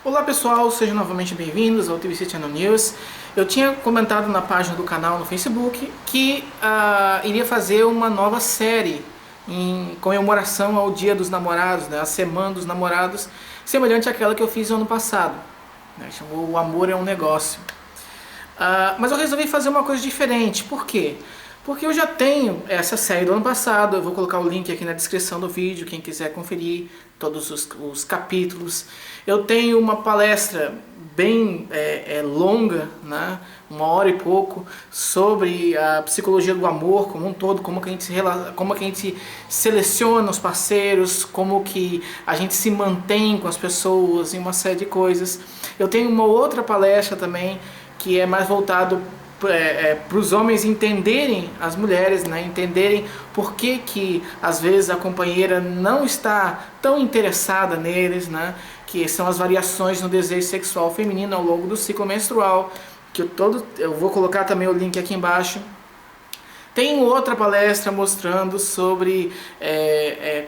Olá pessoal, sejam novamente bem-vindos ao TVC Channel News. Eu tinha comentado na página do canal no Facebook que iria fazer uma nova série em comemoração ao Dia dos Namorados, né, a Semana dos Namorados, semelhante àquela que eu fiz ano passado, né, chamou O Amor é um Negócio. Mas eu resolvi fazer uma coisa diferente. Por quê? Porque eu já tenho essa série do ano passado. Eu vou colocar o link aqui na descrição do vídeo, quem quiser conferir todos os capítulos. Eu tenho uma palestra bem longa, né? 1 hora e pouco, sobre a psicologia do amor como um todo, como que a gente seleciona os parceiros, como que a gente se mantém com as pessoas e uma série de coisas. Eu tenho uma outra palestra também que é mais voltado para os homens entenderem as mulheres, né? Entenderem por que às vezes a companheira não está tão interessada neles, né? Que são as variações no desejo sexual feminino ao longo do ciclo menstrual, que eu vou colocar também o link aqui embaixo. Tem outra palestra mostrando sobre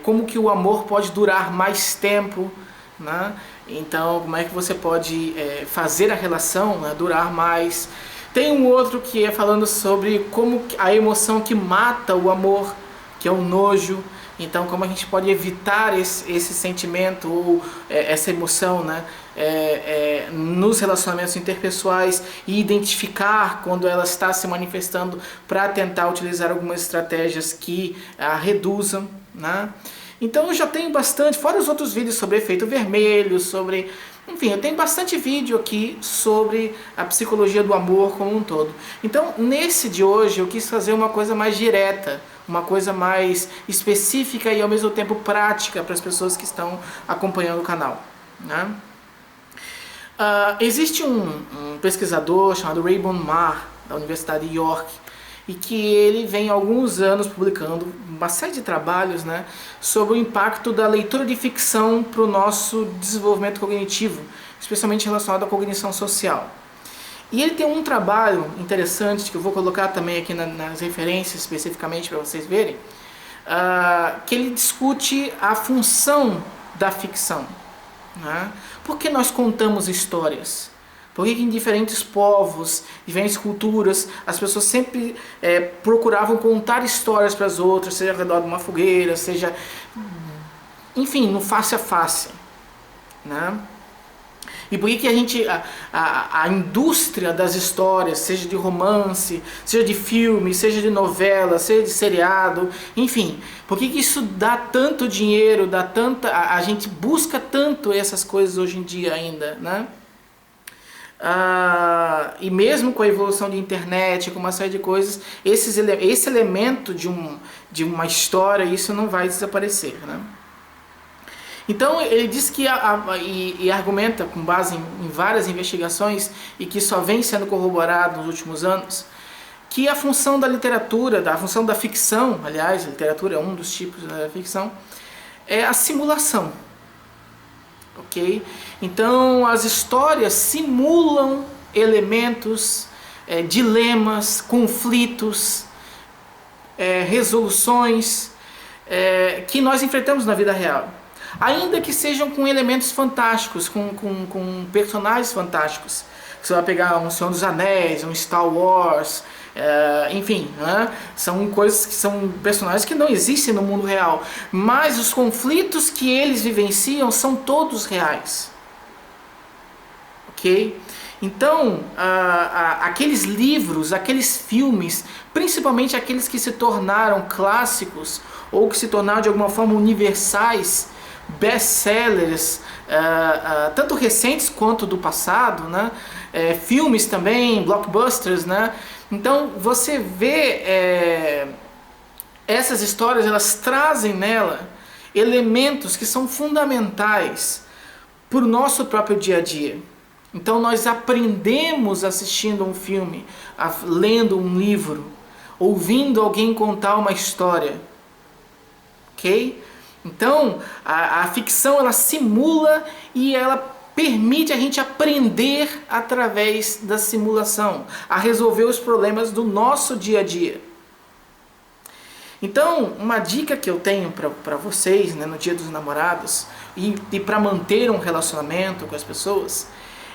como que o amor pode durar mais tempo, né? Então, como é que você pode fazer a relação, né, durar mais. Tem um outro que é falando sobre como a emoção que mata o amor, que é o nojo. Então, como a gente pode evitar esse sentimento ou essa emoção, né, nos relacionamentos interpessoais e identificar quando ela está se manifestando para tentar utilizar algumas estratégias que a reduzam, né? Então eu já tenho bastante, fora os outros vídeos sobre efeito vermelho, sobre... Enfim, eu tenho bastante vídeo aqui sobre a psicologia do amor como um todo. Então, nesse de hoje, eu quis fazer uma coisa mais direta, uma coisa mais específica e ao mesmo tempo prática para as pessoas que estão acompanhando o canal, né? Existe um pesquisador chamado Raymond Mar, da Universidade de York, e que ele vem há alguns anos publicando uma série de trabalhos, né, sobre o impacto da leitura de ficção para o nosso desenvolvimento cognitivo, especialmente relacionado à cognição social. E ele tem um trabalho interessante, que eu vou colocar também aqui nas referências especificamente para vocês verem, que ele discute a função da ficção, né? Por que nós contamos histórias? Por que em diferentes povos, diferentes culturas, as pessoas sempre procuravam contar histórias para as outras, seja ao redor de uma fogueira, seja, enfim, no face a face, né? E por que a indústria das histórias, seja de romance, seja de filme, seja de novela, seja de seriado, enfim, por que isso dá tanto dinheiro, a gente busca tanto essas coisas hoje em dia ainda, né? E mesmo com a evolução de internet, com uma série de coisas, esse elemento de uma história, isso não vai desaparecer, né? Então ele diz que e argumenta com base em várias investigações, e que só vem sendo corroborado nos últimos anos, que a função da literatura, a função da ficção, aliás, a literatura é um dos tipos da ficção, é a simulação. Ok? Então as histórias simulam elementos, dilemas, conflitos, resoluções que nós enfrentamos na vida real, ainda que sejam com elementos fantásticos, com personagens fantásticos. Você vai pegar um Senhor dos Anéis, um Star Wars, enfim, né? São coisas que são personagens que não existem no mundo real, mas os conflitos que eles vivenciam são todos reais, ok? Então, aqueles livros, aqueles filmes, principalmente aqueles que se tornaram clássicos ou que se tornaram de alguma forma universais, best-sellers, tanto recentes quanto do passado, né? Filmes também, blockbusters, né? Então você vê essas histórias, elas trazem nela elementos que são fundamentais para o nosso próprio dia a dia. Então nós aprendemos assistindo um filme, lendo um livro, ouvindo alguém contar uma história, ok? Então a ficção, ela simula e ela permite a gente aprender através da simulação, a resolver os problemas do nosso dia a dia. Então, uma dica que eu tenho para vocês, né, no Dia dos Namorados, e para manter um relacionamento com as pessoas,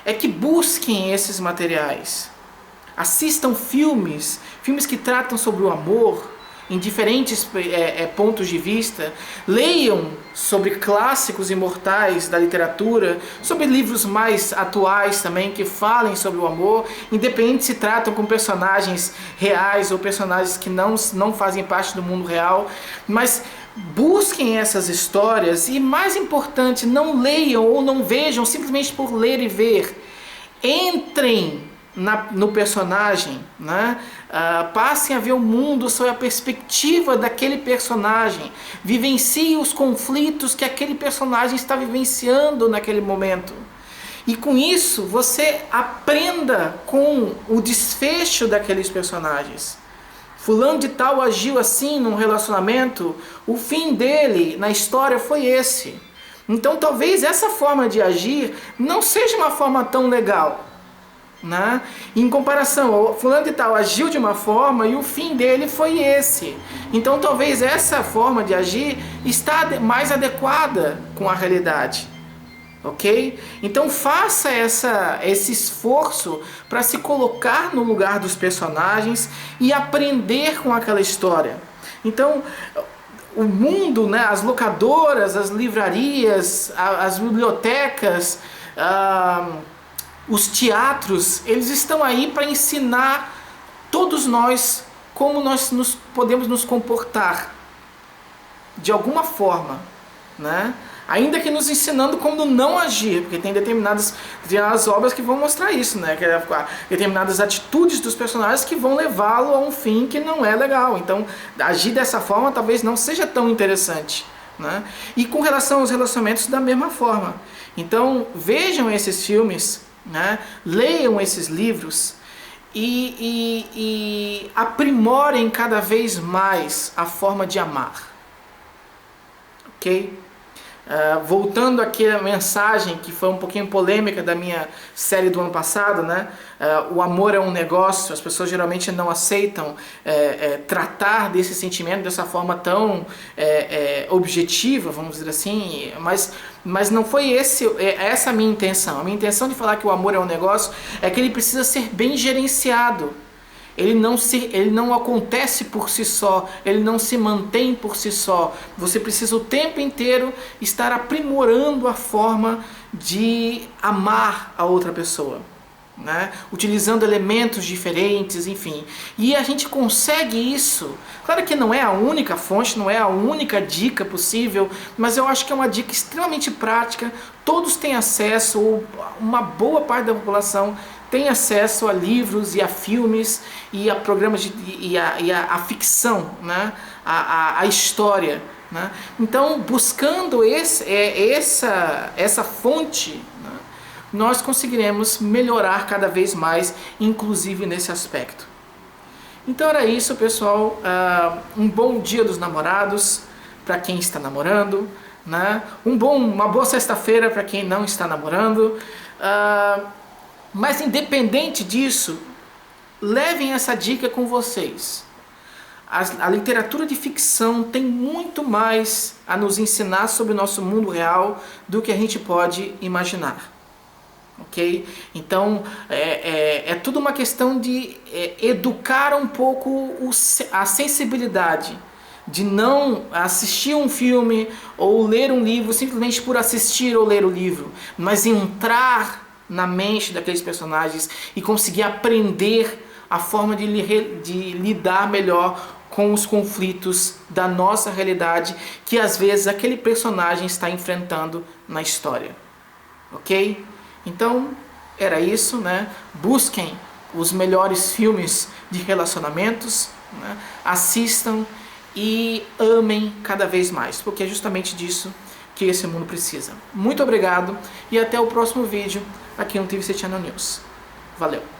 é que busquem esses materiais. Assistam filmes que tratam sobre o amor, em diferentes pontos de vista. Leiam sobre clássicos imortais da literatura, sobre livros mais atuais também que falem sobre o amor, independente se tratam com personagens reais ou personagens que não fazem parte do mundo real. Mas busquem essas histórias e, mais importante, não leiam ou não vejam simplesmente por ler e ver. Entrem no personagem, né? Passem a ver o mundo sob a perspectiva daquele personagem, vivenciem os conflitos que aquele personagem está vivenciando naquele momento, e com isso você aprenda com o desfecho daqueles personagens. Fulano de tal agiu assim num relacionamento, o fim dele na história foi esse. Então talvez essa forma de agir não seja uma forma tão legal, né? Em comparação, fulano de tal agiu de uma forma e o fim dele foi esse. Então talvez essa forma de agir está mais adequada com a realidade, ok? Então faça esse esforço para se colocar no lugar dos personagens e aprender com aquela história. Então o mundo, né, as locadoras, as livrarias, as bibliotecas, os teatros, eles estão aí para ensinar todos nós como nós podemos nos comportar de alguma forma, né? Ainda que nos ensinando como não agir, porque tem determinadas obras que vão mostrar isso, né? Determinadas atitudes dos personagens que vão levá-lo a um fim que não é legal. Então, agir dessa forma talvez não seja tão interessante, né? E com relação aos relacionamentos, da mesma forma. Então, vejam esses filmes, né? Leiam esses livros e aprimorem cada vez mais a forma de amar, ok? Voltando aqui à mensagem que foi um pouquinho polêmica da minha série do ano passado, né? O amor é um negócio. As pessoas geralmente não aceitam tratar desse sentimento dessa forma tão objetiva, vamos dizer assim, mas não foi essa a minha intenção. A minha intenção de falar que o amor é um negócio é que ele precisa ser bem gerenciado. Ele não acontece por si só, ele não se mantém por si só. Você precisa o tempo inteiro estar aprimorando a forma de amar a outra pessoa, né? Utilizando elementos diferentes, enfim. E a gente consegue isso. Claro que não é a única fonte, não é a única dica possível, mas eu acho que é uma dica extremamente prática. Todos têm acesso, ou uma boa parte da população tem acesso a livros e a filmes e a programas e a ficção, né? a história, né? Então, buscando essa fonte, né, nós conseguiremos melhorar cada vez mais, inclusive nesse aspecto. Então era isso, pessoal. Um bom Dia dos Namorados para quem está namorando, né? Uma boa sexta-feira para quem não está namorando. Mas independente disso, levem essa dica com vocês. A literatura de ficção tem muito mais a nos ensinar sobre o nosso mundo real do que a gente pode imaginar. Ok? Então, é tudo uma questão de educar um pouco a sensibilidade. De não assistir um filme ou ler um livro simplesmente por assistir ou ler o livro, mas entrar na mente daqueles personagens e conseguir aprender a forma de lidar melhor com os conflitos da nossa realidade que às vezes aquele personagem está enfrentando na história, ok? Então era isso, né? Busquem os melhores filmes de relacionamentos, né? Assistam e amem cada vez mais, porque é justamente disso que esse mundo precisa. Muito obrigado e até o próximo vídeo aqui no TVC Channel News. Valeu!